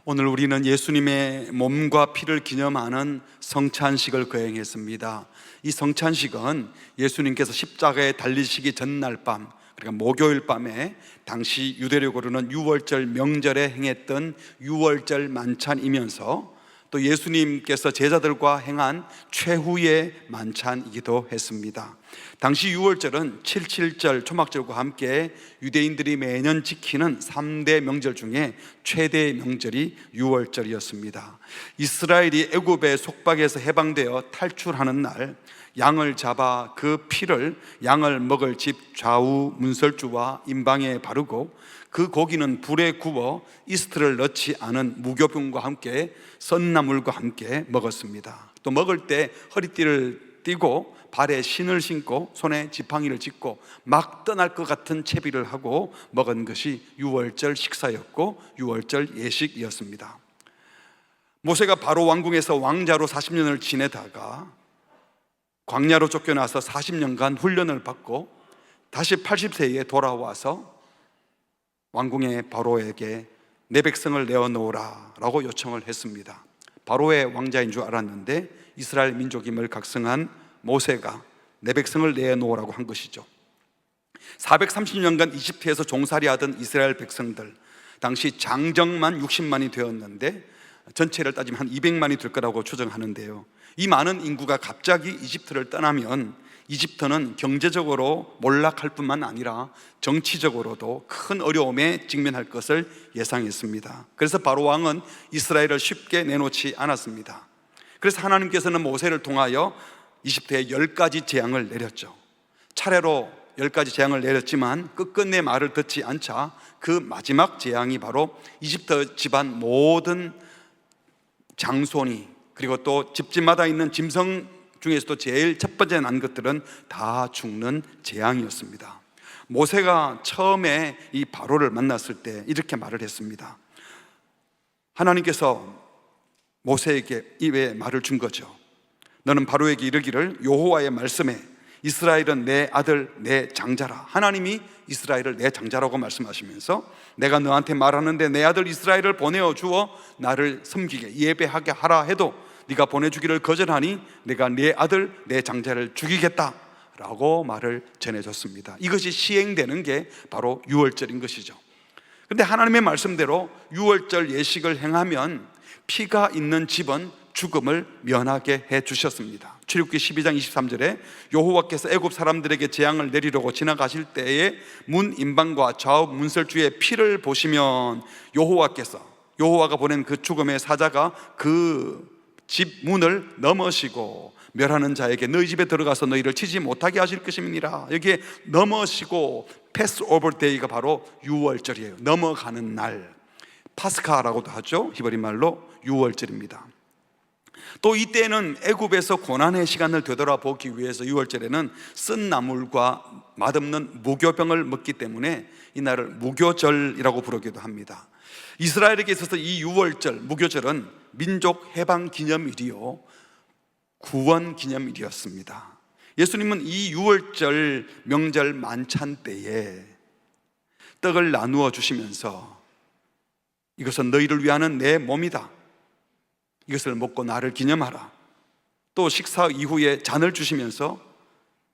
오늘 우리는 예수님의 몸과 피를 기념하는 성찬식을 거행했습니다. 이 성찬식은 예수님께서 십자가에 달리시기 전날 밤, 그러니까 목요일 밤에 당시 유대력으로는 유월절 명절에 행했던 유월절 만찬이면서 또 예수님께서 제자들과 행한 최후의 만찬이기도 했습니다. 당시 유월절은 7.7절 초막절과 함께 유대인들이 매년 지키는 3대 명절 중에 최대의 명절이 유월절이었습니다. 이스라엘이 애굽의 속박에서 해방되어 탈출하는 날, 양을 잡아 그 피를 양을 먹을 집 좌우 문설주와 임방에 바르고 그 고기는 불에 구워 이스트를 넣지 않은 무교병과 함께 썬나물과 함께 먹었습니다. 또 먹을 때 허리띠를 띠고 발에 신을 신고 손에 지팡이를 짚고 막 떠날 것 같은 채비를 하고 먹은 것이 유월절 식사였고 유월절 예식이었습니다. 모세가 바로 왕궁에서 왕자로 40년을 지내다가 광야로 쫓겨나서 40년간 훈련을 받고 다시 80세에 돌아와서 왕궁의 바로에게 내 백성을 내어놓으라 라고 요청을 했습니다. 바로의 왕자인 줄 알았는데 이스라엘 민족임을 각성한 모세가 내 백성을 내어놓으라고 한 것이죠. 430년간 이집트에서 종살이하던 이스라엘 백성들, 당시 장정만 60만이 되었는데 전체를 따지면 한 200만이 될 거라고 추정하는데요. 이 많은 인구가 갑자기 이집트를 떠나면 이집트는 경제적으로 몰락할 뿐만 아니라 정치적으로도 큰 어려움에 직면할 것을 예상했습니다. 그래서 바로 왕은 이스라엘을 쉽게 내놓지 않았습니다. 그래서 하나님께서는 모세를 통하여 이집트에 10가지 재앙을 내렸죠. 차례로 10가지 재앙을 내렸지만 끝끝내 말을 듣지 않자 그 마지막 재앙이 바로 이집트 집안 모든 장손이, 그리고 또 집집마다 있는 짐승 중에서도 제일 첫 번째 난 것들은 다 죽는 재앙이었습니다. 모세가 처음에 이 바로를 만났을 때 이렇게 말을 했습니다. 하나님께서 모세에게 이외에 말을 준 거죠. 너는 바로에게 이르기를 여호와의 말씀에 이스라엘은 내 아들 내 장자라. 하나님이 이스라엘을 내 장자라고 말씀하시면서 내가 너한테 말하는데 내 아들 이스라엘을 보내어 주어 나를 섬기게 예배하게 하라 해도 네가 보내주기를 거절하니 내가 네 아들 내 장자를 죽이겠다 라고 말을 전해줬습니다. 이것이 시행되는 게 바로 유월절인 것이죠. 그런데 하나님의 말씀대로 유월절 예식을 행하면 피가 있는 집은 죽음을 면하게 해주셨습니다. 출애굽기 12장 23절에 여호와께서 애굽 사람들에게 재앙을 내리려고 지나가실 때에 문 임방과 좌우 문설주의 피를 보시면 여호와가 보낸 그 죽음의 사자가 그 집 문을 넘으시고 멸하는 자에게 너희 집에 들어가서 너희를 치지 못하게 하실 것임이니라. 여기에 넘으시고 패스 오버 데이가 바로 유월절이에요. 넘어가는 날, 파스카라고도 하죠. 히브리 말로 유월절입니다. 또 이때는 애굽에서 고난의 시간을 되돌아보기 위해서 유월절에는 쓴 나물과 맛없는 무교병을 먹기 때문에 이날을 무교절이라고 부르기도 합니다. 이스라엘에게 있어서 이 유월절, 무교절은 민족 해방 기념일이요 구원 기념일이었습니다. 예수님은 이 유월절 명절 만찬 때에 떡을 나누어 주시면서 이것은 너희를 위하는 내 몸이다, 이것을 먹고 나를 기념하라. 또 식사 이후에 잔을 주시면서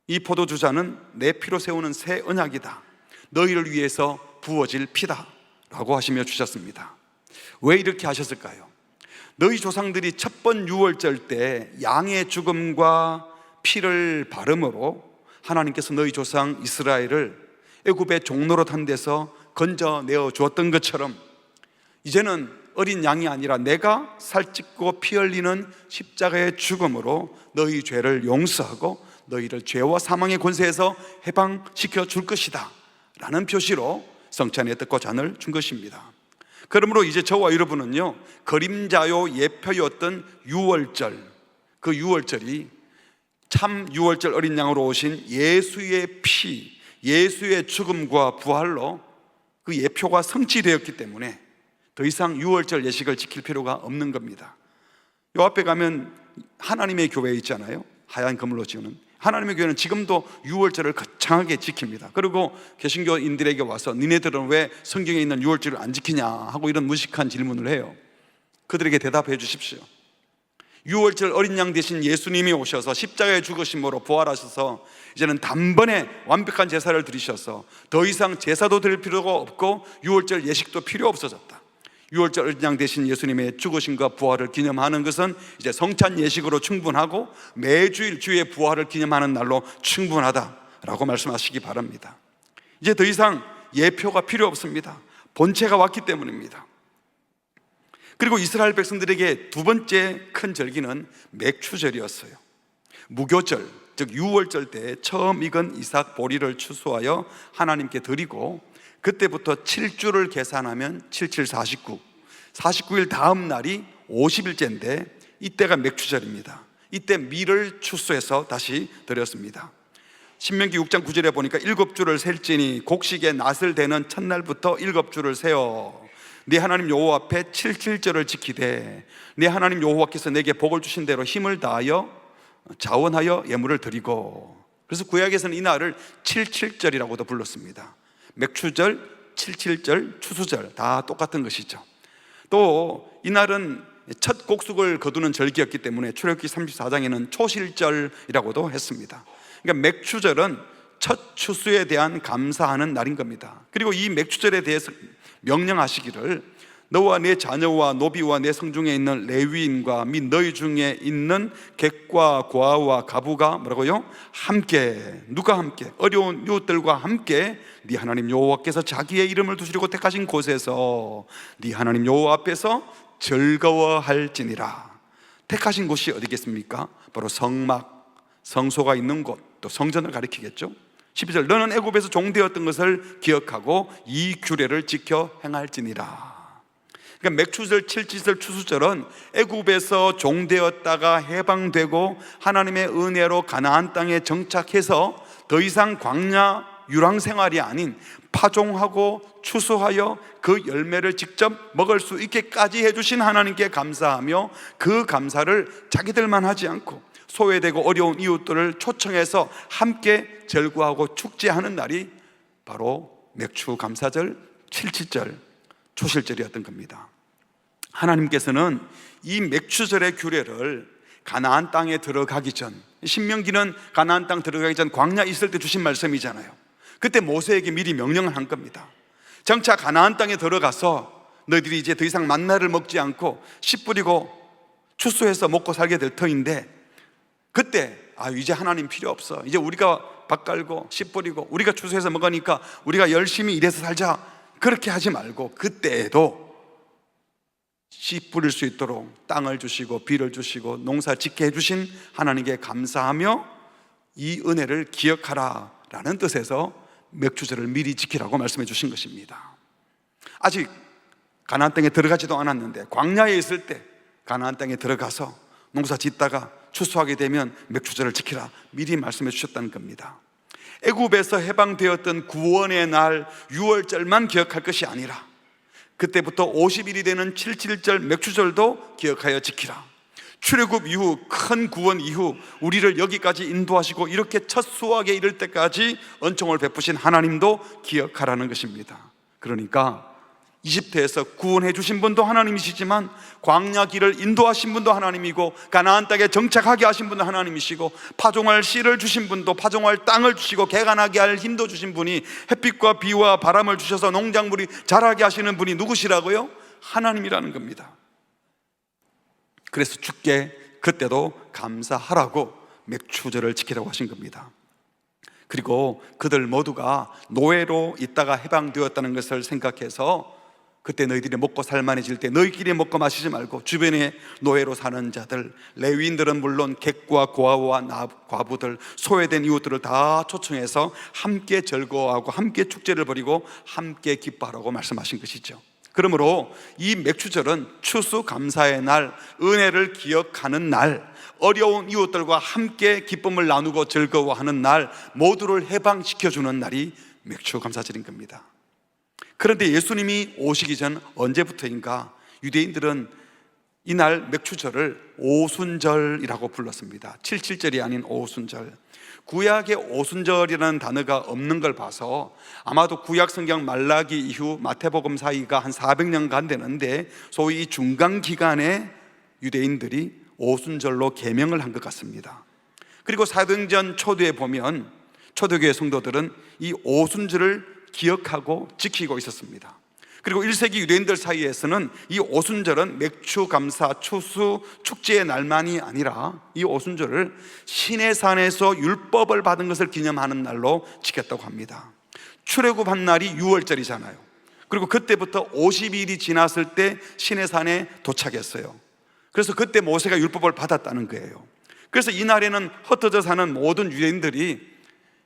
이 포도주 잔은 내 피로 세우는 새 언약이다, 너희를 위해서 부어질 피다 라고 하시며 주셨습니다. 왜 이렇게 하셨을까요? 너희 조상들이 첫 번 유월절 때 양의 죽음과 피를 바름으로 하나님께서 너희 조상 이스라엘을 애굽의 종노릇 한 데서 건져내어 주었던 것처럼 이제는 어린 양이 아니라 내가 살찢고 피 흘리는 십자가의 죽음으로 너희 죄를 용서하고 너희를 죄와 사망의 권세에서 해방시켜 줄 것이다 라는 표시로 성찬의 떡과 잔을 준 것입니다. 그러므로 이제 저와 여러분은요, 그림자요 예표였던 유월절, 그 유월절이 참 유월절 어린 양으로 오신 예수의 피, 예수의 죽음과 부활로 그 예표가 성취되었기 때문에 더 이상 유월절 예식을 지킬 필요가 없는 겁니다. 요 앞에 가면 하나님의 교회 있잖아요. 하얀 그물로 지어놓은 하나님의 교회는 지금도 유월절을 거창하게 지킵니다. 그리고 개신교인들에게 와서 니네들은 왜 성경에 있는 유월절을 안 지키냐 하고 이런 무식한 질문을 해요. 그들에게 대답해 주십시오. 유월절 어린 양 대신 예수님이 오셔서 십자가에 죽으심으로 부활하셔서 이제는 단번에 완벽한 제사를 드리셔서 더 이상 제사도 드릴 필요가 없고 유월절 예식도 필요 없어졌다. 유월절 어린 양 대신 예수님의 죽으심과 부활을 기념하는 것은 이제 성찬 예식으로 충분하고 매주일 주의 부활을 기념하는 날로 충분하다라고 말씀하시기 바랍니다. 이제 더 이상 예표가 필요 없습니다. 본체가 왔기 때문입니다. 그리고 이스라엘 백성들에게 두 번째 큰 절기는 맥추절이었어요. 무교절, 즉 유월절 때 처음 익은 이삭 보리를 추수하여 하나님께 드리고, 그때부터 7주를 계산하면 7749, 49일 다음 날이 50일째인데 이때가 맥추절입니다. 이때 밀을 추수해서 다시 드렸습니다. 신명기 6장 9절에 보니까 7주를 셀지니 곡식의 낫을 대는 첫날부터 7주를 세어 네 하나님 여호와 앞에 77절을 지키되 네 하나님 여호와께서 내게 복을 주신 대로 힘을 다하여 자원하여 예물을 드리고. 그래서 구약에서는 이 날을 77절이라고도 불렀습니다. 맥추절, 77절, 추수절 다 똑같은 것이죠. 또 이날은 첫 곡숙을 거두는 절기였기 때문에 출애굽기 34장에는 초실절이라고도 했습니다. 그러니까 맥추절은 첫 추수에 대한 감사하는 날인 겁니다. 그리고 이 맥추절에 대해서 명령하시기를 너와 내 자녀와 노비와 내 성중에 있는 레위인과 및 너희 중에 있는 객과 고아와 가부가 뭐라고요? 함께, 누가 함께? 어려운 이웃들과 함께 네 하나님 여호와께서 자기의 이름을 두시려고 택하신 곳에서 네 하나님 여호와 앞에서 즐거워할지니라. 택하신 곳이 어디겠습니까? 바로 성막, 성소가 있는 곳, 또 성전을 가리키겠죠. 12절 너는 애굽에서 종되었던 것을 기억하고 이 규례를 지켜 행할지니라. 그러니까 맥추절, 칠칠절, 추수절은 애굽에서 종되었다가 해방되고 하나님의 은혜로 가나안 땅에 정착해서 더 이상 광야 유랑 생활이 아닌 파종하고 추수하여 그 열매를 직접 먹을 수 있게까지 해주신 하나님께 감사하며 그 감사를 자기들만 하지 않고 소외되고 어려운 이웃들을 초청해서 함께 절구하고 축제하는 날이 바로 맥추 감사절, 칠칠절, 초실절이었던 겁니다. 하나님께서는 이 맥추절의 규례를 가나안 땅에 들어가기 전, 신명기는 가나안 땅 들어가기 전 광야 있을 때 주신 말씀이잖아요. 그때 모세에게 미리 명령을 한 겁니다. 장차 가나안 땅에 들어가서 너희들이 이제 더 이상 만나를 먹지 않고 씨 뿌리고 추수해서 먹고 살게 될 터인데, 그때 이제 하나님 필요 없어, 이제 우리가 밭 갈고 씨 뿌리고 우리가 추수해서 먹으니까 우리가 열심히 일해서 살자, 그렇게 하지 말고 그때에도 씨 뿌릴 수 있도록 땅을 주시고 비를 주시고 농사 짓게 해주신 하나님께 감사하며 이 은혜를 기억하라 라는 뜻에서 맥추절을 미리 지키라고 말씀해 주신 것입니다. 아직 가나안 땅에 들어가지도 않았는데 광야에 있을 때 가나안 땅에 들어가서 농사 짓다가 추수하게 되면 맥추절을 지키라 미리 말씀해 주셨다는 겁니다. 애굽에서 해방되었던 구원의 날 유월절만 기억할 것이 아니라 그때부터 50일이 되는 77절 맥추절도 기억하여 지키라. 출애굽 이후 큰 구원 이후 우리를 여기까지 인도하시고 이렇게 첫 수확에 이를 때까지 은총을 베푸신 하나님도 기억하라는 것입니다. 그러니까 이집트에서 구원해 주신 분도 하나님이시지만 광야 길을 인도하신 분도 하나님이고 가나안 땅에 정착하게 하신 분도 하나님이시고 파종할 씨를 주신 분도 파종할 땅을 주시고 개간하게 할 힘도 주신 분이 햇빛과 비와 바람을 주셔서 농작물이 자라게 하시는 분이 누구시라고요? 하나님이라는 겁니다. 그래서 주께 그때도 감사하라고 맥추절을 지키라고 하신 겁니다. 그리고 그들 모두가 노예로 있다가 해방되었다는 것을 생각해서 그때 너희들이 먹고 살만해질 때 너희끼리 먹고 마시지 말고 주변에 노예로 사는 자들, 레위인들은 물론 객과 고아와 과부들, 소외된 이웃들을 다 초청해서 함께 즐거워하고 함께 축제를 벌이고 함께 기뻐하라고 말씀하신 것이죠. 그러므로 이 맥추절은 추수 감사의 날, 은혜를 기억하는 날, 어려운 이웃들과 함께 기쁨을 나누고 즐거워하는 날, 모두를 해방시켜주는 날이 맥추 감사절인 겁니다. 그런데 예수님이 오시기 전 언제부터인가 유대인들은 이날 맥추절을 오순절이라고 불렀습니다. 77절이 아닌 오순절. 구약에 오순절이라는 단어가 없는 걸 봐서 아마도 구약 성경 말라기 이후 마태복음 사이가 한 400년간 되는데 소위 이 중간 기간에 유대인들이 오순절로 계명을 한 것 같습니다. 그리고 사도행전 초대에 보면 초대교회 성도들은 이 오순절을 기억하고 지키고 있었습니다. 그리고 1세기 유대인들 사이에서는 이 오순절은 맥주, 감사, 추수, 축제의 날만이 아니라 이 오순절을 시내산에서 율법을 받은 것을 기념하는 날로 지켰다고 합니다. 출애굽한 날이 6월절이잖아요. 그리고 그때부터 50일이 지났을 때 시내산에 도착했어요. 그래서 그때 모세가 율법을 받았다는 거예요. 그래서 이 날에는 흩어져 사는 모든 유대인들이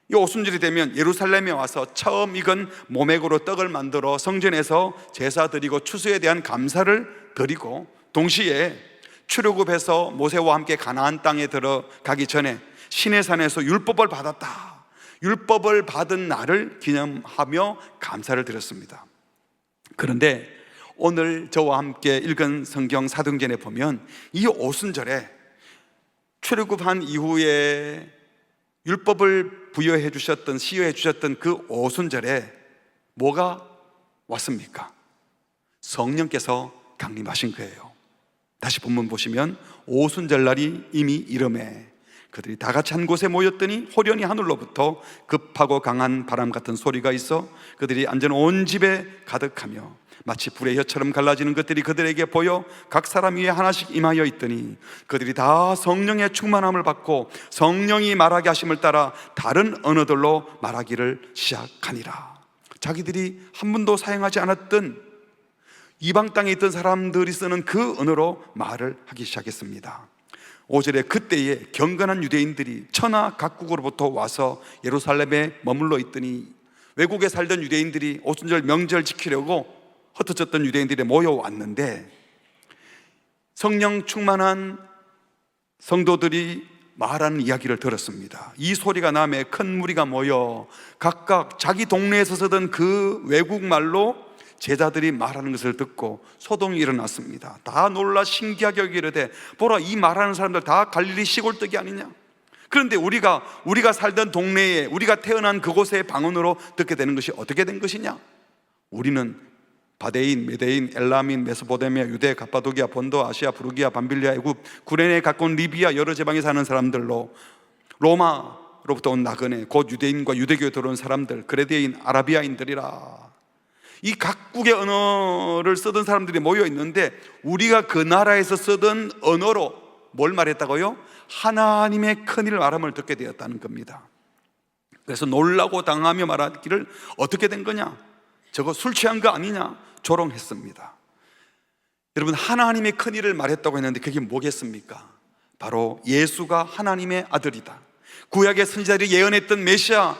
이 오순절이 되면 예루살렘에 와서 처음 익은 모맥으로 떡을 만들어 성전에서 제사 드리고 추수에 대한 감사를 드리고, 동시에 출애굽해서 모세와 함께 가나안 땅에 들어가기 전에 시내산에서 율법을 받았다, 율법을 받은 날을 기념하며 감사를 드렸습니다. 그런데 오늘 저와 함께 읽은 성경 사도행전에 보면 이 오순절에 출애굽한 이후에 율법을 부여해 주셨던, 시여해 주셨던 그 오순절에 뭐가 왔습니까? 성령께서 강림하신 거예요. 다시 본문 보시면 오순절날이 이미 이름에 그들이 다 같이 한 곳에 모였더니 호련히 하늘로부터 급하고 강한 바람 같은 소리가 있어 그들이 앉은 온 집에 가득하며 마치 불의 혀처럼 갈라지는 것들이 그들에게 보여 각 사람 위에 하나씩 임하여 있더니 그들이 다 성령의 충만함을 받고 성령이 말하게 하심을 따라 다른 언어들로 말하기를 시작하니라. 자기들이 한 번도 사용하지 않았던 이방 땅에 있던 사람들이 쓰는 그 언어로 말을 하기 시작했습니다. 5절에 그때에 경건한 유대인들이 천하 각국으로부터 와서 예루살렘에 머물러 있더니, 외국에 살던 유대인들이 오순절 명절 지키려고 흩어졌던 유대인들이 모여왔는데 성령 충만한 성도들이 말하는 이야기를 들었습니다. 이 소리가 나매 큰 무리가 모여 각각 자기 동네에서 쓰던 그 외국말로 제자들이 말하는 것을 듣고 소동이 일어났습니다. 다 놀라 신기하게 여기려되 보라, 이 말하는 사람들 다 갈릴리 시골떡이 아니냐. 그런데 우리가 살던 동네에, 우리가 태어난 그곳의 방언으로 듣게 되는 것이 어떻게 된 것이냐. 우리는 바데인, 메데인, 엘라민, 메소포타미아, 유대, 갑바도기아, 본도, 아시아, 부르기아, 밤빌리아, 애굽, 구레네 가까운 리비아 여러 지방에 사는 사람들로, 로마로부터 온 나그네, 곧 유대인과 유대교에 들어온 사람들, 그레데인, 아라비아인들이라. 이 각국의 언어를 쓰던 사람들이 모여 있는데 우리가 그 나라에서 쓰던 언어로 뭘 말했다고요? 하나님의 큰일을 말함을 듣게 되었다는 겁니다. 그래서 놀라고 당하며 말하기를 어떻게 된 거냐? 저거 술 취한 거 아니냐? 조롱했습니다. 여러분, 하나님의 큰일을 말했다고 했는데 그게 뭐겠습니까? 바로 예수가 하나님의 아들이다, 구약의 선지자들이 예언했던 메시아,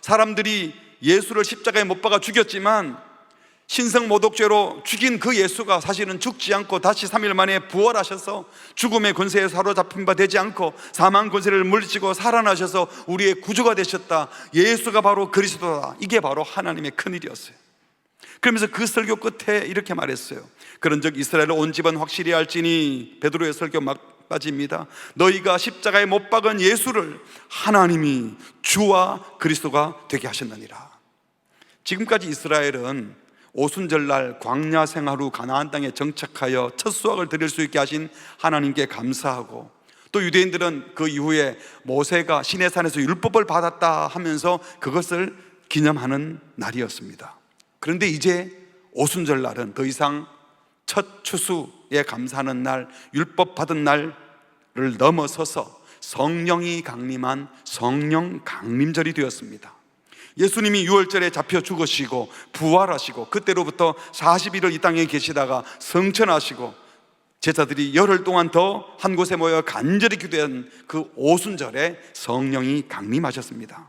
사람들이 예수를 십자가에 못 박아 죽였지만 신성모독죄로 죽인 그 예수가 사실은 죽지 않고 다시 3일 만에 부활하셔서 죽음의 권세에 사로잡힌 바 되지 않고 사망 권세를 물리치고 살아나셔서 우리의 구주가 되셨다, 예수가 바로 그리스도다. 이게 바로 하나님의 큰일이었어요. 그러면서 그 설교 끝에 이렇게 말했어요. 그런즉 이스라엘 온 집은 확실히 알지니, 베드로의 설교 막바지입니다. 너희가 십자가에 못 박은 예수를 하나님이 주와 그리스도가 되게 하셨느니라. 지금까지 이스라엘은 오순절날 광야 생활 후 가나안 땅에 정착하여 첫 수확을 드릴 수 있게 하신 하나님께 감사하고, 또 유대인들은 그 이후에 모세가 시내산에서 율법을 받았다 하면서 그것을 기념하는 날이었습니다. 그런데 이제 오순절날은 더 이상 첫 추수에 감사하는 날, 율법 받은 날을 넘어서서 성령이 강림한 성령 강림절이 되었습니다. 예수님이 6월절에 잡혀 죽으시고 부활하시고 그때로부터 40일을 이 땅에 계시다가 성천하시고 제자들이 열흘 동안 더 한 곳에 모여 간절히 기도한 그 오순절에 성령이 강림하셨습니다.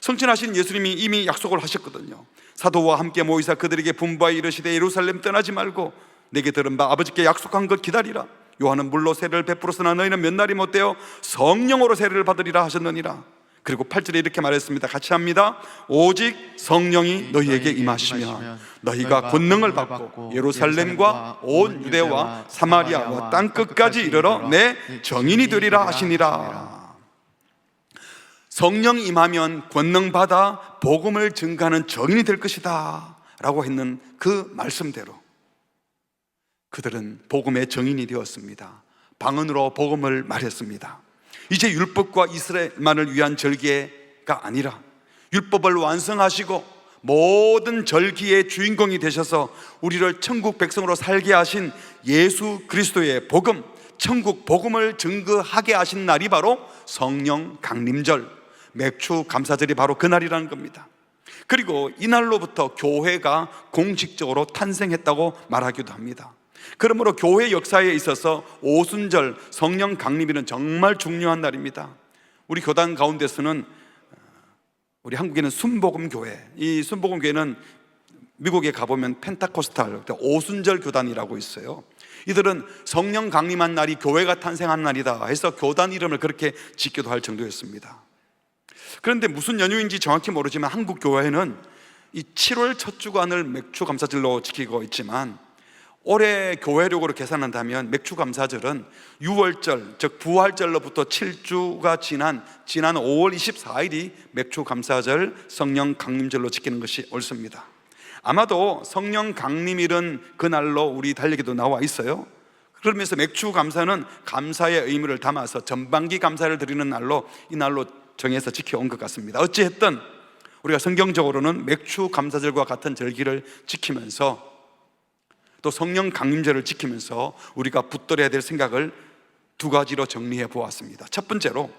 성천하신 예수님이 이미 약속을 하셨거든요. 사도와 함께 모이사 그들에게 분부하여 이르시되 예루살렘 떠나지 말고 내게 들은 바 아버지께 약속한 것 기다리라. 요한은 물로 세례를 베풀었으나 너희는 몇 날이 못되어 성령으로 세례를 받으리라 하셨느니라. 그리고 8절에 이렇게 말했습니다. 같이 합니다. 오직 성령이 너희에게 임하시면 너희가 권능을 받고 예루살렘과 온 유대와 사마리아와 땅끝까지 이르러 내 증인이 되리라 하시니라. 성령 임하면 권능 받아 복음을 증거하는 증인이 될 것이다 라고 했는 그 말씀대로 그들은 복음의 증인이 되었습니다. 방언으로 복음을 말했습니다. 이제 율법과 이스라엘만을 위한 절기가 아니라 율법을 완성하시고 모든 절기의 주인공이 되셔서 우리를 천국 백성으로 살게 하신 예수 그리스도의 복음, 천국 복음을 증거하게 하신 날이 바로 성령 강림절, 맥주 감사절이 바로 그 날이라는 겁니다. 그리고 이날로부터 교회가 공식적으로 탄생했다고 말하기도 합니다. 그러므로 교회 역사에 있어서 오순절, 성령 강림일은 정말 중요한 날입니다. 우리 교단 가운데서는 우리 한국에는 순복음교회, 이 순복음교회는 미국에 가보면 펜타코스탈, 오순절 교단이라고 있어요. 이들은 성령 강림한 날이 교회가 탄생한 날이다 해서 교단 이름을 그렇게 짓기도 할 정도였습니다. 그런데 무슨 연휴인지 정확히 모르지만 한국 교회는 이 7월 첫 주간을 맥주 감사절로 지키고 있지만 올해 교회력으로 계산한다면 맥주 감사절은 6월절, 즉 부활절로부터 7주가 지난 5월 24일이 맥주 감사절, 성령 강림절로 지키는 것이 옳습니다. 아마도 성령 강림일은 그날로 우리 달력에도 나와 있어요. 그러면서 맥주 감사는 감사의 의미를 담아서 전반기 감사를 드리는 날로 이 날로 정해서 지켜온 것 같습니다. 어찌했든 우리가 성경적으로는 맥주 감사절과 같은 절기를 지키면서 또 성령 강림절을 지키면서 우리가 붙들어야 될 생각을 두 가지로 정리해 보았습니다. 첫 번째로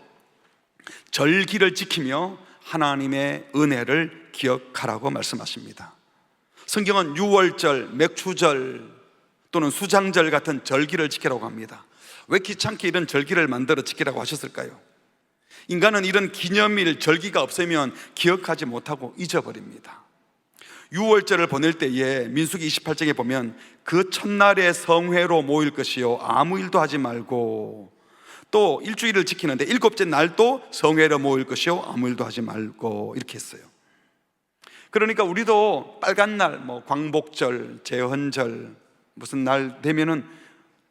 절기를 지키며 하나님의 은혜를 기억하라고 말씀하십니다. 성경은 유월절, 맥주절 또는 수장절 같은 절기를 지키라고 합니다. 왜 귀찮게 이런 절기를 만들어 지키라고 하셨을까요? 인간은 이런 기념일, 절기가 없으면 기억하지 못하고 잊어버립니다. 유월절을 보낼 때에 민수기 28장에 보면 그 첫날에 성회로 모일 것이요 아무 일도 하지 말고, 또 일주일을 지키는데 일곱째 날도 성회로 모일 것이요 아무 일도 하지 말고 이렇게 했어요. 그러니까 우리도 빨간 날, 광복절, 제헌절 무슨 날 되면은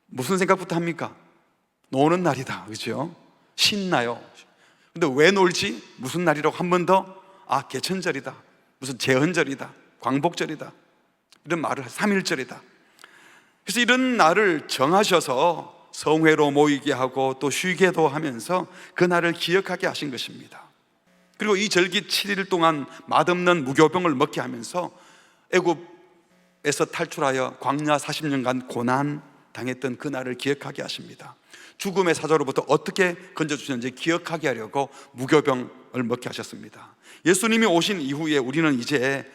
무슨 생각부터 합니까? 노는 날이다, 그죠? 신나요. 근데 왜 놀지? 무슨 날이라고 한 번 더? 개천절이다, 무슨 제헌절이다, 광복절이다 이런 말을 3.1절이다. 그래서 이런 날을 정하셔서 성회로 모이게 하고 또 쉬게도 하면서 그 날을 기억하게 하신 것입니다. 그리고 이 절기 7일 동안 맛없는 무교병을 먹게 하면서 애굽에서 탈출하여 광야 40년간 고난 당했던 그 날을 기억하게 하십니다. 죽음의 사자로부터 어떻게 건져주셨는지 기억하게 하려고 무교병을 먹게 하셨습니다. 예수님이 오신 이후에 우리는 이제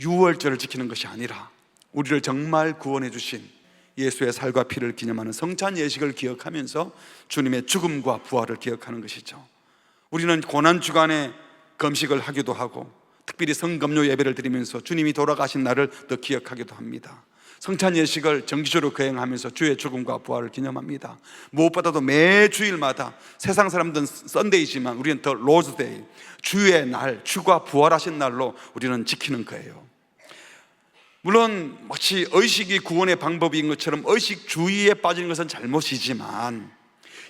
유월절을 지키는 것이 아니라 우리를 정말 구원해 주신 예수의 살과 피를 기념하는 성찬 예식을 기억하면서 주님의 죽음과 부활을 기억하는 것이죠. 우리는 고난주간에 금식을 하기도 하고 특별히 성금요 예배를 드리면서 주님이 돌아가신 날을 더 기억하기도 합니다. 성찬 예식을 정기적으로 거행하면서 주의 죽음과 부활을 기념합니다. 무엇보다도 매 주일마다 세상 사람들은 썬데이지만 우리는 더 로즈데이, 주의 날, 주가 부활하신 날로 우리는 지키는 거예요. 물론 마치 의식이 구원의 방법인 것처럼 의식주의에 빠지는 것은 잘못이지만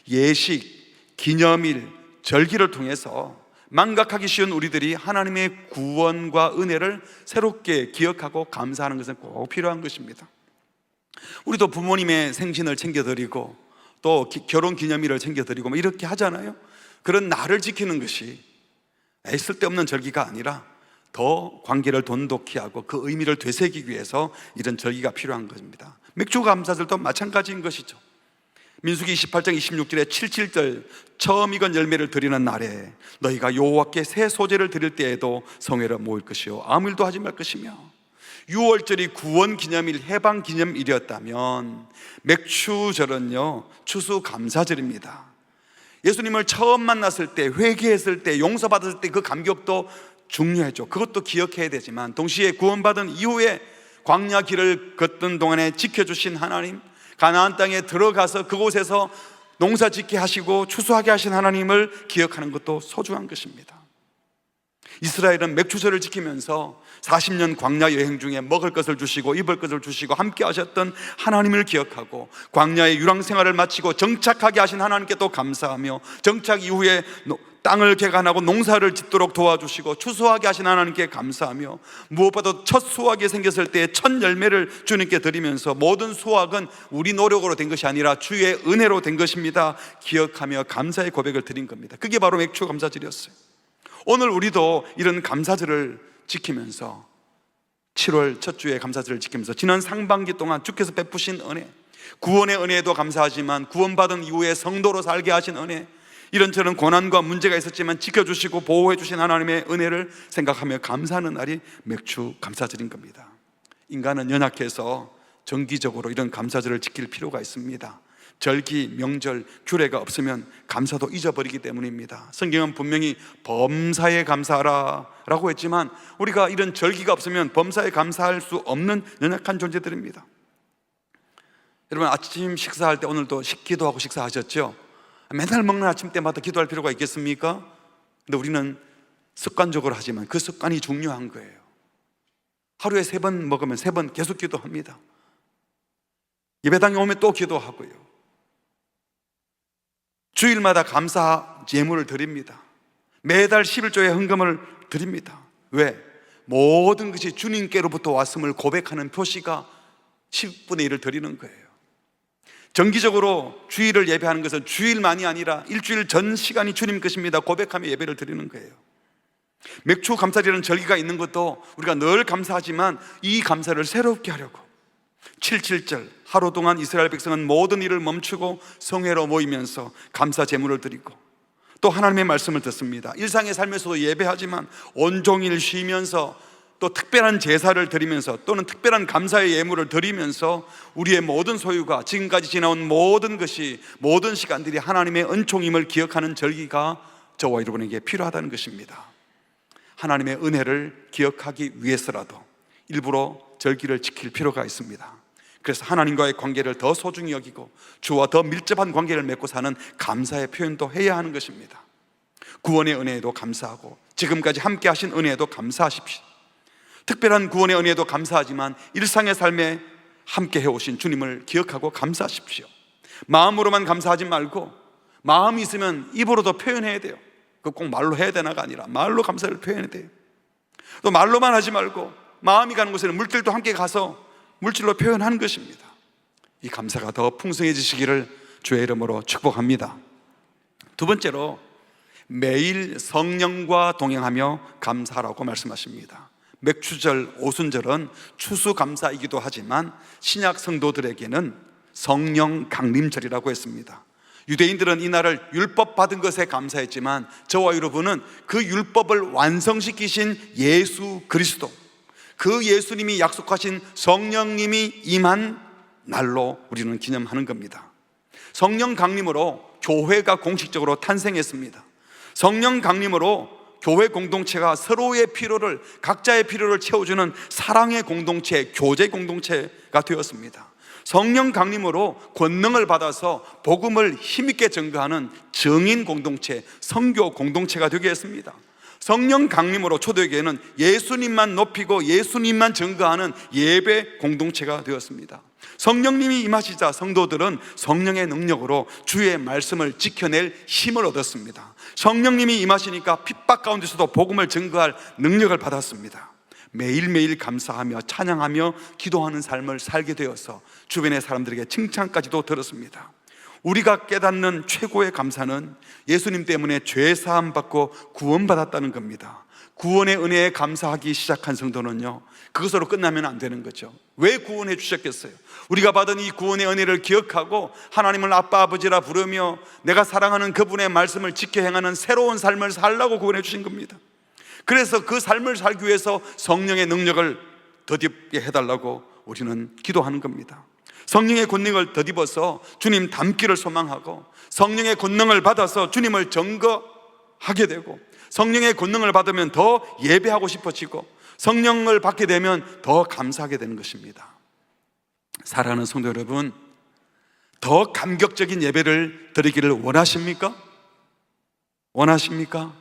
예식, 기념일, 절기를 통해서 망각하기 쉬운 우리들이 하나님의 구원과 은혜를 새롭게 기억하고 감사하는 것은 꼭 필요한 것입니다. 우리도 부모님의 생신을 챙겨드리고 또 결혼기념일을 챙겨드리고 이렇게 하잖아요. 그런 날을 지키는 것이 쓸데없는 절기가 아니라 더 관계를 돈독히 하고 그 의미를 되새기기 위해서 이런 절기가 필요한 것입니다. 맥주 감사절도 마찬가지인 것이죠. 민수기 28장 26절에 77절 처음 익은 열매를 드리는 날에 너희가 여호와께 새 소재를 드릴 때에도 성회로 모일 것이요 아무 일도 하지 말 것이며, 6월절이 구원기념일, 해방기념일이었다면 맥주절은요 추수감사절입니다. 예수님을 처음 만났을 때, 회개했을 때, 용서받았을 때 그 감격도 중요하죠. 그것도 기억해야 되지만 동시에 구원받은 이후에 광야 길을 걷던 동안에 지켜주신 하나님, 가나안 땅에 들어가서 그곳에서 농사 짓게 하시고 추수하게 하신 하나님을 기억하는 것도 소중한 것입니다. 이스라엘은 맥추절을 지키면서 40년 광야 여행 중에 먹을 것을 주시고 입을 것을 주시고 함께 하셨던 하나님을 기억하고, 광야의 유랑 생활을 마치고 정착하게 하신 하나님께 또 감사하며, 정착 이후에 땅을 개간하고 농사를 짓도록 도와주시고 추수하게 하신 하나님께 감사하며, 무엇보다도 첫 수확이 생겼을 때 첫 열매를 주님께 드리면서, 모든 수확은 우리 노력으로 된 것이 아니라 주의 은혜로 된 것입니다 기억하며 감사의 고백을 드린 겁니다. 그게 바로 맥추 감사절이었어요. 오늘 우리도 이런 감사절을 지키면서, 7월 첫 주에 감사절을 지키면서 지난 상반기 동안 주께서 베푸신 은혜, 구원의 은혜에도 감사하지만 구원받은 이후에 성도로 살게 하신 은혜, 이런저런 고난과 문제가 있었지만 지켜주시고 보호해 주신 하나님의 은혜를 생각하며 감사하는 날이 맥추 감사절인 겁니다. 인간은 연약해서 정기적으로 이런 감사절을 지킬 필요가 있습니다. 절기, 명절, 규례가 없으면 감사도 잊어버리기 때문입니다. 성경은 분명히 범사에 감사하라 라고 했지만, 우리가 이런 절기가 없으면 범사에 감사할 수 없는 연약한 존재들입니다. 여러분, 아침 식사할 때 오늘도 기도하고 식사하셨죠? 맨날 먹는 아침 때마다 기도할 필요가 있겠습니까? 근데 우리는 습관적으로 하지만 그 습관이 중요한 거예요. 하루에 3번 먹으면 3번 계속 기도합니다. 예배당에 오면 또 기도하고요. 주일마다 감사 예물을 드립니다. 매달 11조의 헌금을 드립니다. 왜? 모든 것이 주님께로부터 왔음을 고백하는 표시가 10분의 1을 드리는 거예요. 정기적으로 주일을 예배하는 것은 주일만이 아니라 일주일 전 시간이 주님 것입니다 고백하며 예배를 드리는 거예요. 맥추 감사절이라는 절기가 있는 것도 우리가 늘 감사하지만 이 감사를 새롭게 하려고, 7.7절 하루 동안 이스라엘 백성은 모든 일을 멈추고 성회로 모이면서 감사 제물을 드리고, 또 하나님의 말씀을 듣습니다. 일상의 삶에서도 예배하지만 온종일 쉬면서 또 특별한 제사를 드리면서, 또는 특별한 감사의 예물을 드리면서 우리의 모든 소유가, 지금까지 지나온 모든 것이, 모든 시간들이 하나님의 은총임을 기억하는 절기가 저와 여러분에게 필요하다는 것입니다. 하나님의 은혜를 기억하기 위해서라도 일부러 절기를 지킬 필요가 있습니다. 그래서 하나님과의 관계를 더 소중히 여기고 주와 더 밀접한 관계를 맺고 사는 감사의 표현도 해야 하는 것입니다. 구원의 은혜에도 감사하고 지금까지 함께 하신 은혜에도 감사하십시오. 특별한 구원의 은혜에도 감사하지만 일상의 삶에 함께 해오신 주님을 기억하고 감사하십시오. 마음으로만 감사하지 말고, 마음이 있으면 입으로도 표현해야 돼요. 그 꼭 말로 해야 되나가 아니라 말로 감사를 표현해야 돼요. 또 말로만 하지 말고 마음이 가는 곳에는 물질도 함께 가서 물질로 표현하는 것입니다. 이 감사가 더 풍성해지시기를 주의 이름으로 축복합니다. 두 번째로, 매일 성령과 동행하며 감사하라고 말씀하십니다. 맥추절, 오순절은 추수감사이기도 하지만 신약 성도들에게는 성령 강림절이라고 했습니다. 유대인들은 이날을 율법 받은 것에 감사했지만 저와 여러분은 그 율법을 완성시키신 예수 그리스도, 그 예수님이 약속하신 성령님이 임한 날로 우리는 기념하는 겁니다. 성령 강림으로 교회가 공식적으로 탄생했습니다. 성령 강림으로 교회 공동체가 서로의 필요를, 각자의 필요를 채워주는 사랑의 공동체, 교제 공동체가 되었습니다. 성령 강림으로 권능을 받아서 복음을 힘있게 전가하는 증인 공동체, 선교 공동체가 되게 했습니다. 성령 강림으로 초대교회는 예수님만 높이고 예수님만 전가하는 예배 공동체가 되었습니다. 성령님이 임하시자 성도들은 성령의 능력으로 주의 말씀을 지켜낼 힘을 얻었습니다. 성령님이 임하시니까 핍박 가운데서도 복음을 전가할 능력을 받았습니다. 매일매일 감사하며 찬양하며 기도하는 삶을 살게 되어서 주변의 사람들에게 칭찬까지도 들었습니다. 우리가 깨닫는 최고의 감사는 예수님 때문에 죄 사함 받고 구원받았다는 겁니다. 구원의 은혜에 감사하기 시작한 성도는요, 그것으로 끝나면 안 되는 거죠. 왜 구원해 주셨겠어요? 우리가 받은 이 구원의 은혜를 기억하고 하나님을 아빠 아버지라 부르며 내가 사랑하는 그분의 말씀을 지켜 행하는 새로운 삶을 살라고 구원해 주신 겁니다. 그래서 그 삶을 살기 위해서 성령의 능력을 덧입게 해달라고 우리는 기도하는 겁니다. 성령의 권능을 덧입어서 주님 닮기를 소망하고, 성령의 권능을 받아서 주님을 증거하게 되고, 성령의 권능을 받으면 더 예배하고 싶어지고, 성령을 받게 되면 더 감사하게 되는 것입니다. 사랑하는 성도 여러분, 더 감격적인 예배를 드리기를 원하십니까? 원하십니까?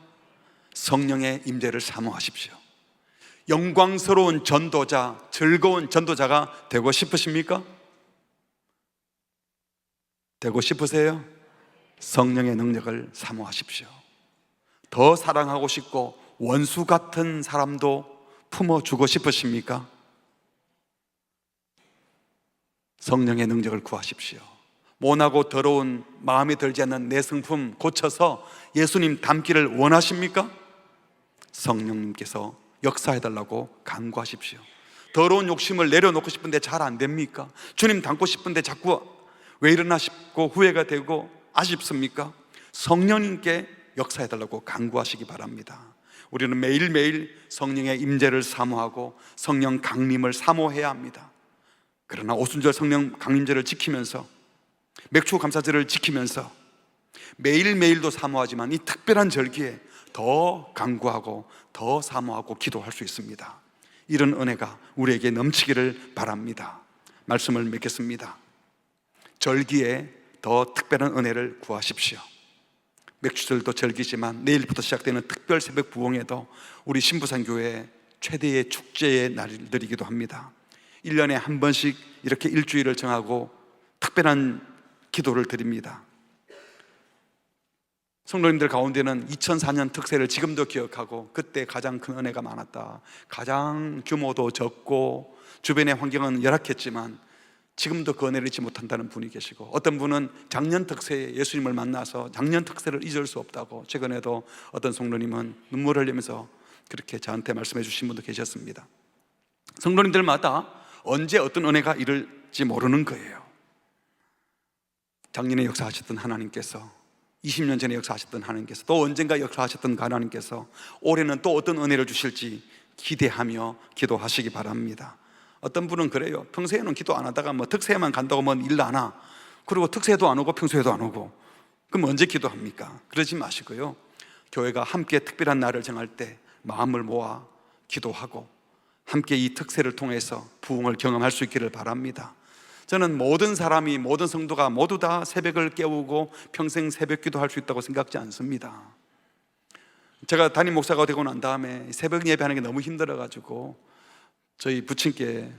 성령의 임재를 사모하십시오. 영광스러운 전도자, 즐거운 전도자가 되고 싶으십니까? 되고 싶으세요? 성령의 능력을 사모하십시오. 더 사랑하고 싶고 원수 같은 사람도 품어주고 싶으십니까? 성령의 능력을 구하십시오. 모나고 더러운 마음에 들지 않는 내 성품 고쳐서 예수님 닮기를 원하십니까? 성령님께서 역사해달라고 간구하십시오. 더러운 욕심을 내려놓고 싶은데 잘 안 됩니까? 주님 닮고 싶은데 자꾸 왜 이러나 싶고 후회가 되고 아쉽습니까? 성령님께 역사해달라고 간구하시기 바랍니다. 우리는 매일매일 성령의 임재를 사모하고 성령 강림을 사모해야 합니다. 그러나 오순절 성령 강림제를 지키면서 맥주 감사제를 지키면서 매일매일도 사모하지만 이 특별한 절기에 더 간구하고 더 사모하고 기도할 수 있습니다. 이런 은혜가 우리에게 넘치기를 바랍니다. 말씀을 맺겠습니다. 절기에 더 특별한 은혜를 구하십시오. 맥주절도 절기지만 내일부터 시작되는 특별 새벽 부흥에도 우리 신부산교회 최대의 축제의 날들이기도 합니다. 1년에 한 번씩 이렇게 일주일을 정하고 특별한 기도를 드립니다. 성도님들 가운데는 2004년 특세를 지금도 기억하고 그때 가장 큰 은혜가 많았다, 가장 규모도 적고 주변의 환경은 열악했지만 지금도 그 은혜를 잊지 못한다는 분이 계시고, 어떤 분은 작년 특세에 예수님을 만나서 작년 특세를 잊을 수 없다고, 최근에도 어떤 성도님은 눈물을 흘리면서 그렇게 저한테 말씀해 주신 분도 계셨습니다. 성도님들마다 언제 어떤 은혜가 이룰지 모르는 거예요. 작년에 역사하셨던 하나님께서, 20년 전에 역사하셨던 하나님께서, 또 언젠가 역사하셨던 하나님께서 올해는 또 어떤 은혜를 주실지 기대하며 기도하시기 바랍니다. 어떤 분은 그래요. 평소에는 기도 안 하다가 뭐 특세에만 간다고 뭐 일 안 와. 그리고 특세도 안 오고 평소에도 안 오고. 그럼 언제 기도합니까? 그러지 마시고요. 교회가 함께 특별한 날을 정할 때 마음을 모아 기도하고 함께 이 특세를 통해서 부흥을 경험할 수 있기를 바랍니다. 저는 모든 사람이, 모든 성도가 모두 다 새벽을 깨우고 평생 새벽 기도할 수 있다고 생각지 않습니다. 제가 담임 목사가 되고 난 다음에 새벽 예배하는 게 너무 힘들어가지고 저희 부친께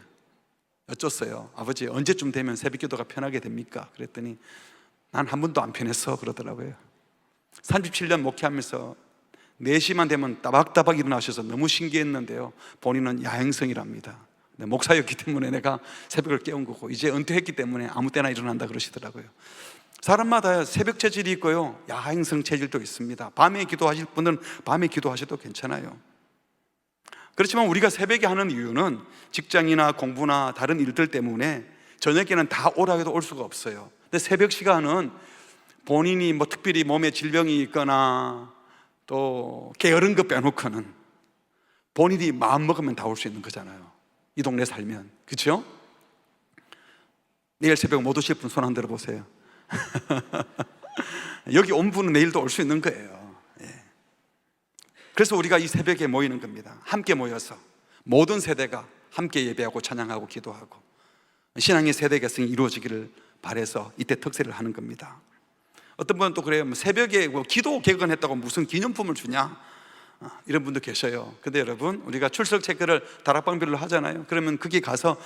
여쭸어요. 아버지, 언제쯤 되면 새벽 기도가 편하게 됩니까? 그랬더니 난 한 번도 안 편했어 그러더라고요. 37년 목회하면서 4시만 되면 따박따박 일어나셔서 너무 신기했는데요, 본인은 야행성이랍니다. 목사였기 때문에 내가 새벽을 깨운 거고, 이제 은퇴했기 때문에 아무 때나 일어난다 그러시더라고요. 사람마다 새벽 체질이 있고요, 야행성 체질도 있습니다. 밤에 기도하실 분은 밤에 기도하셔도 괜찮아요. 그렇지만 우리가 새벽에 하는 이유는 직장이나 공부나 다른 일들 때문에 저녁에는 다 오라 해도 올 수가 없어요. 근데 새벽 시간은 본인이 뭐 특별히 몸에 질병이 있거나 또 게으른 거 빼놓고는 본인이 마음 먹으면 다 올 수 있는 거잖아요. 이 동네 살면. 그렇죠? 내일 새벽 못 오실 분 손 한 들어보세요. 여기 온 분은 내일도 올 수 있는 거예요. 그래서 우리가 이 새벽에 모이는 겁니다. 함께 모여서 모든 세대가 함께 예배하고 찬양하고 기도하고 신앙의 세대 계승이 이루어지기를 바라서 이때 특세를 하는 겁니다. 어떤 분은 또 그래요. 새벽에 기도 개근했다고 무슨 기념품을 주냐, 이런 분도 계셔요. 근데 여러분, 우리가 출석 체크를 다락방별로 하잖아요. 그러면 거기 가서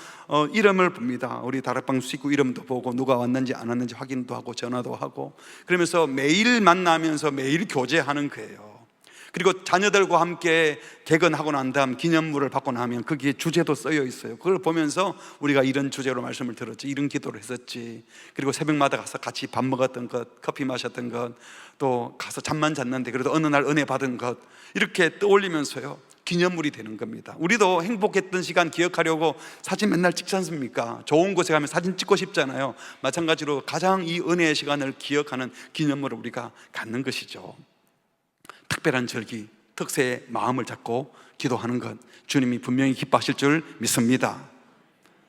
이름을 봅니다. 우리 다락방 식구 이름도 보고 누가 왔는지 안 왔는지 확인도 하고 전화도 하고, 그러면서 매일 만나면서 매일 교제하는 거예요. 그리고 자녀들과 함께 개근하고 난 다음 기념물을 받고 나면 거기에 주제도 쓰여 있어요. 그걸 보면서 우리가 이런 주제로 말씀을 들었지, 이런 기도를 했었지, 그리고 새벽마다 가서 같이 밥 먹었던 것, 커피 마셨던 것, 또 가서 잠만 잤는데 그래도 어느 날 은혜 받은 것, 이렇게 떠올리면서요 기념물이 되는 겁니다. 우리도 행복했던 시간 기억하려고 사진 맨날 찍지 않습니까? 좋은 곳에 가면 사진 찍고 싶잖아요. 마찬가지로 가장 이 은혜의 시간을 기억하는 기념물을 우리가 갖는 것이죠. 특별한 절기, 특세의 마음을 잡고 기도하는 것, 주님이 분명히 기뻐하실 줄 믿습니다.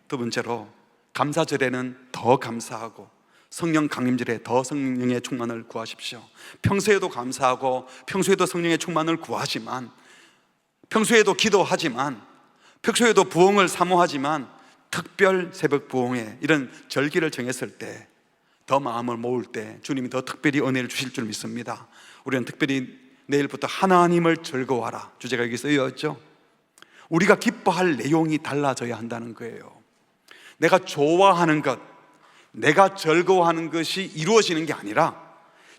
두 번째로, 감사절에는 더 감사하고 성령 강림절에 더 성령의 충만을 구하십시오. 평소에도 감사하고 평소에도 성령의 충만을 구하지만, 평소에도 기도하지만, 평소에도 부흥을 사모하지만, 특별 새벽 부흥회 이런 절기를 정했을 때 더 마음을 모을 때 주님이 더 특별히 은혜를 주실 줄 믿습니다. 우리는 특별히 내일부터 하나님을 즐거워하라 주제가 여기 쓰여있죠. 우리가 기뻐할 내용이 달라져야 한다는 거예요. 내가 좋아하는 것, 내가 즐거워하는 것이 이루어지는 게 아니라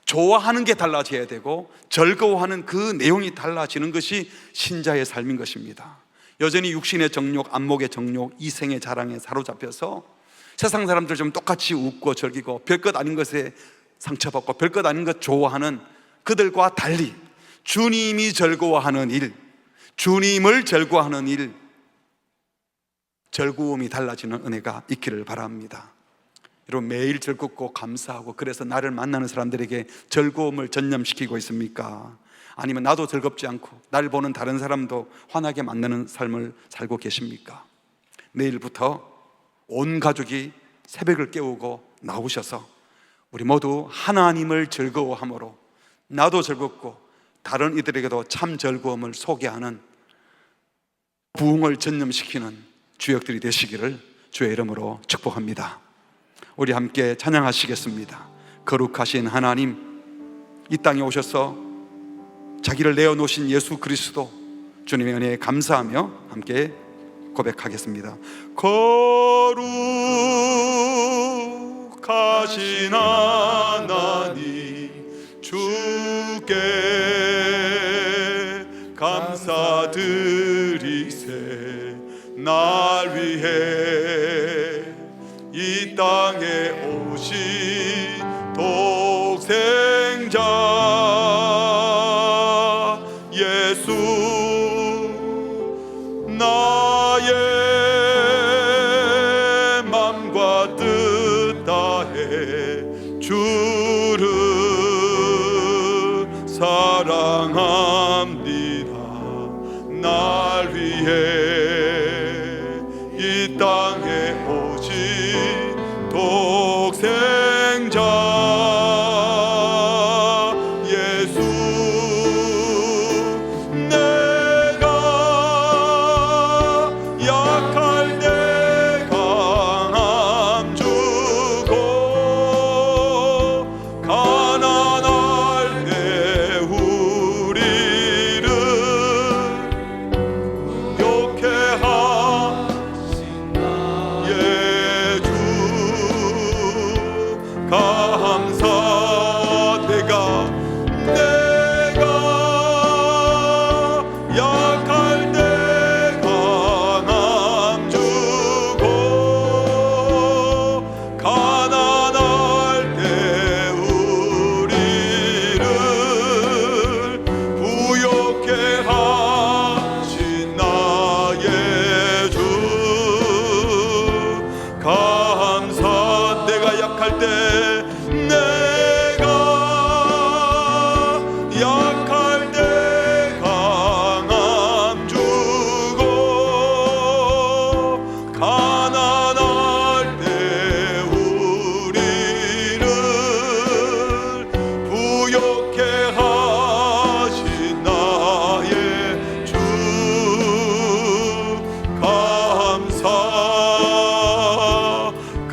좋아하는 게 달라져야 되고 즐거워하는 그 내용이 달라지는 것이 신자의 삶인 것입니다. 여전히 육신의 정욕, 안목의 정욕, 이생의 자랑에 사로잡혀서 세상 사람들 좀 똑같이 웃고 즐기고 별것 아닌 것에 상처받고 별것 아닌 것 좋아하는 그들과 달리 주님이 즐거워하는 일, 주님을 즐거워하는 일, 즐거움이 달라지는 은혜가 있기를 바랍니다. 여러분, 매일 즐겁고 감사하고 그래서 나를 만나는 사람들에게 즐거움을 전념시키고 있습니까? 아니면 나도 즐겁지 않고 나를 보는 다른 사람도 환하게 만나는 삶을 살고 계십니까? 내일부터 온 가족이 새벽을 깨우고 나오셔서 우리 모두 하나님을 즐거워함으로 나도 즐겁고 다른 이들에게도 참 즐거움을 소개하는 부흥을 전념시키는 주역들이 되시기를 주의 이름으로 축복합니다. 우리 함께 찬양하시겠습니다. 거룩하신 하나님, 이 땅에 오셔서 자기를 내어놓으신 예수 그리스도, 주님의 은혜에 감사하며 함께 고백하겠습니다. 거룩하신 하나님, 주께 감사드리세. 날 위해 이 땅에 오신 독생자 예수, 나의 맘과 뜻 다해 주를 사랑합니다. 날 위해 이 땅에 오신 독생자 예수, 내가 약할 때 강함 주고 가난할 때 우리를 욕해 하신 나의 주, 감사. 내가 약할 때 강함 주고 가난할 때 우리를 부욕해 하신 나의 주, 감사. 내가 약할 때, 내가 약할 때 강함 주고 가난할 때 우리를 부욕해 하신 나의 주, 감사.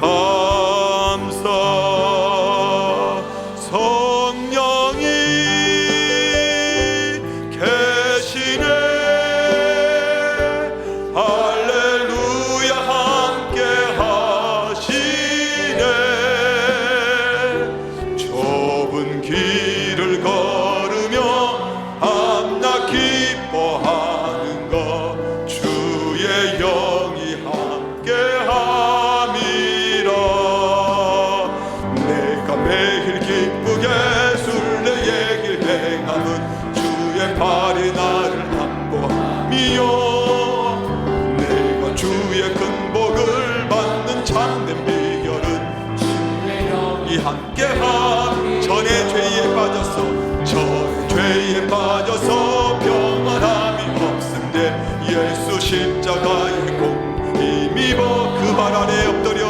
감사. 성령이 계시네. 할렐루야. 함께 하시네. 좁은 길을 걸으며 밤낮 기뻐하는 것, 주의 영이 함께 함이라. 내가 매일 기쁘게 순례의 길 행함은 주의 팔이 나를 안보함이요. 내가 주의 큰 복을 받는 참된 비결은 주의 영이 함께함. 전의 죄에 빠져서 평안함이 없음데 예수 십자가의 공 힘입어 그 발 아래 엎드려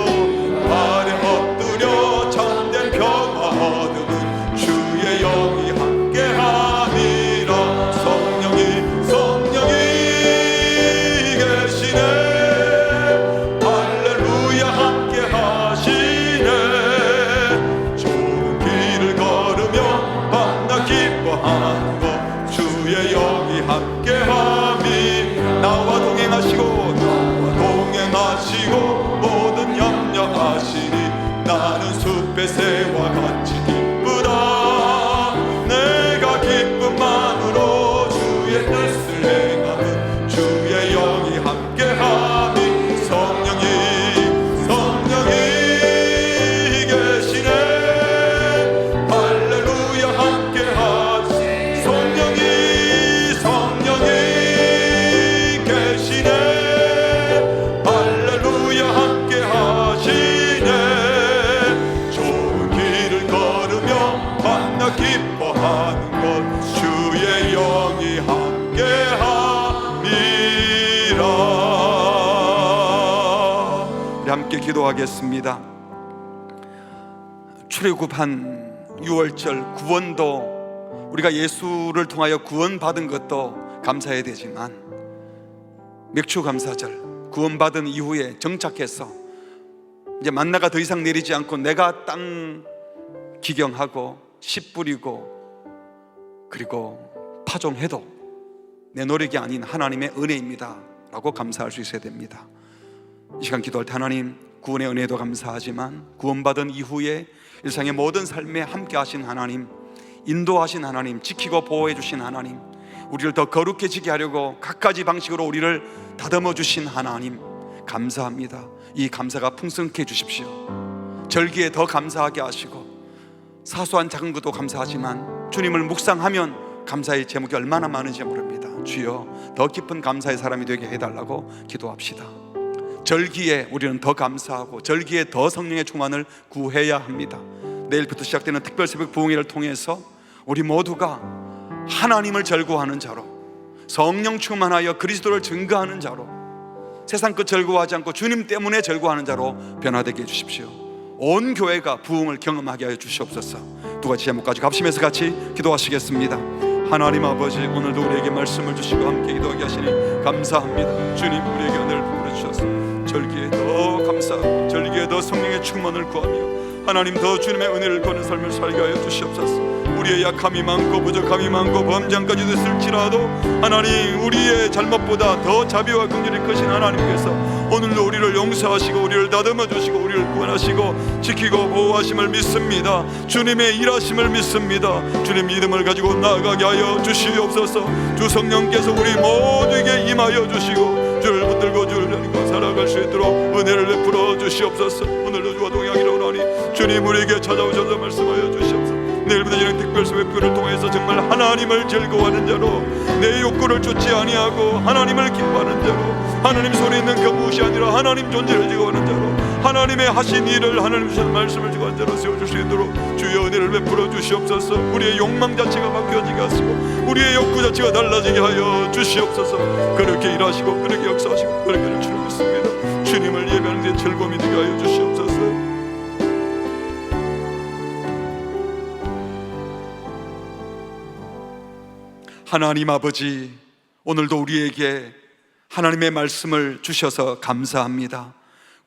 참된 평화 얻음은 주의 영이 함께함이라. 성령이 계시네. 할렐루야. 함께 하시네. 뱃새와 같이 기쁘다. 내가 기쁨만으로 주의 뜻을 행함은 주의 영이 함께하니 성령이 계시네. 할렐루야 함께하시. 성령이 계시네. 할렐루야 함께하시네. 좋은 길을 걸으며 만나 기뻐하는 것 주의 영이 함께하니라. 우리 함께 기도하겠습니다. 출애굽한 6월절 구원도 우리가 예수를 통하여 구원받은 것도 감사해야 되지만 맥추감사절 구원받은 이후에 정착해서 이제 만나가 더 이상 내리지 않고 내가 땅 기경하고 씨 뿌리고 그리고 파종해도 내 노력이 아닌 하나님의 은혜입니다 라고 감사할 수 있어야 됩니다. 이 시간 기도할 때 하나님 구원의 은혜도 감사하지만 구원받은 이후에 일상의 모든 삶에 함께 하신 하나님, 인도하신 하나님, 지키고 보호해 주신 하나님, 우리를 더 거룩해지게 하려고 갖가지 방식으로 우리를 다듬어 주신 하나님 감사합니다. 이 감사가 풍성케 해 주십시오. 절기에 더 감사하게 하시고 사소한 작은 것도 감사하지만 주님을 묵상하면 감사의 제목이 얼마나 많은지 모릅니다. 주여 더 깊은 감사의 사람이 되게 해달라고 기도합시다. 절기에 우리는 더 감사하고 절기에 더 성령의 충만을 구해야 합니다. 내일부터 시작되는 특별 새벽 부흥회를 통해서 우리 모두가 하나님을 절구하는 자로, 성령 충만하여 그리스도를 증거하는 자로, 세상 것 절구하지 않고 주님 때문에 절구하는 자로 변화되게 해주십시오. 온 교회가 부흥을 경험하게 하여 주시옵소서. 두 가지 제목까지 합심해서 같이 기도하시겠습니다. 하나님 아버지, 오늘도 우리에게 말씀을 주시고 함께 기도하게 하시니 감사합니다. 주님, 우리에게 은혜를 베풀어 주셔서 절기에 더 감사하고 절기에 더 성령의 충만을 구하며 하나님 더 주님의 은혜를 거는 삶을 살게 하여 주시옵소서. 우리의 약함이 많고 부족함이 많고 범죄까지 됐을지라도 하나님, 우리의 잘못보다 더 자비와 긍휼이 크신 하나님께서 오늘도 우리를 용서하시고 우리를 다듬어 주시고 우리를 구원하시고 지키고 보호하심을 믿습니다. 주님의 일하심을 믿습니다. 주님 믿음을 가지고 나아가게 하여 주시옵소서. 주 성령께서 우리 모두에게 임하여 주시고 주를 붙들고 주를 다니고 살아갈 수 있도록 은혜를 베풀어 주시옵소서. 오늘도 주와 동행하기를 원하니 주님 우리에게 찾아오셔서 말씀하여 주시옵소서. 내일부터 진행 특별 새벽부를 통해서 정말 하나님을 즐거워하는 자로, 내 욕구를 쫓지 아니하고 하나님을 기뻐하는 자로, 하나님 손에 있는 것이 아니라 하나님 존재를 즐거워하는 자로, 하나님의 하신 일을 하나님 주신 말씀을 즐거워하는 자로 세워줄 수 있도록 주의 은혜를 베풀어 주시옵소서. 우리의 욕망 자체가 바뀌어지게 하시고 우리의 욕구 자체가 달라지게 하여 주시옵소서. 그렇게 일하시고 그렇게 역사하시고 그렇게 할 줄 믿습니다. 주님을 예배하는 데 즐거움이 되게 하여 주시옵소서. 하나님 아버지, 오늘도 우리에게 하나님의 말씀을 주셔서 감사합니다.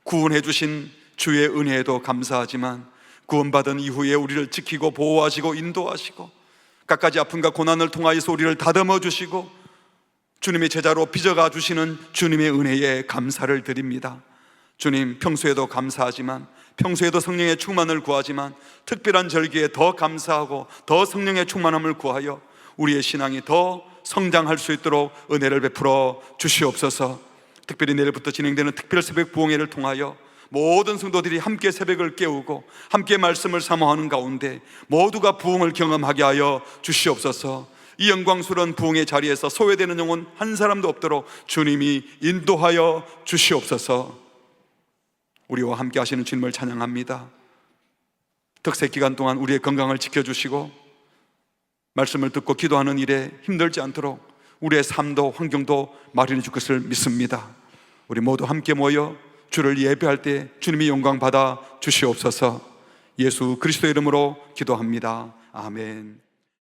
구원해 주신 주의 은혜에도 감사하지만 구원받은 이후에 우리를 지키고 보호하시고 인도하시고 갖가지 아픔과 고난을 통하여서 우리를 다듬어 주시고 주님의 제자로 빚어가 주시는 주님의 은혜에 감사를 드립니다. 주님, 평소에도 감사하지만 평소에도 성령의 충만을 구하지만 특별한 절기에 더 감사하고 더 성령의 충만함을 구하여 우리의 신앙이 더 성장할 수 있도록 은혜를 베풀어 주시옵소서. 특별히 내일부터 진행되는 특별 새벽 부흥회를 통하여 모든 성도들이 함께 새벽을 깨우고 함께 말씀을 사모하는 가운데 모두가 부흥을 경험하게 하여 주시옵소서. 이 영광스러운 부흥의 자리에서 소외되는 영혼 한 사람도 없도록 주님이 인도하여 주시옵소서. 우리와 함께 하시는 주님을 찬양합니다. 특세 기간 동안 우리의 건강을 지켜주시고 말씀을 듣고 기도하는 일에 힘들지 않도록 우리의 삶도 환경도 마련해 줄 것을 믿습니다. 우리 모두 함께 모여 주를 예배할 때 주님이 영광 받아 주시옵소서. 예수 그리스도의 이름으로 기도합니다. 아멘.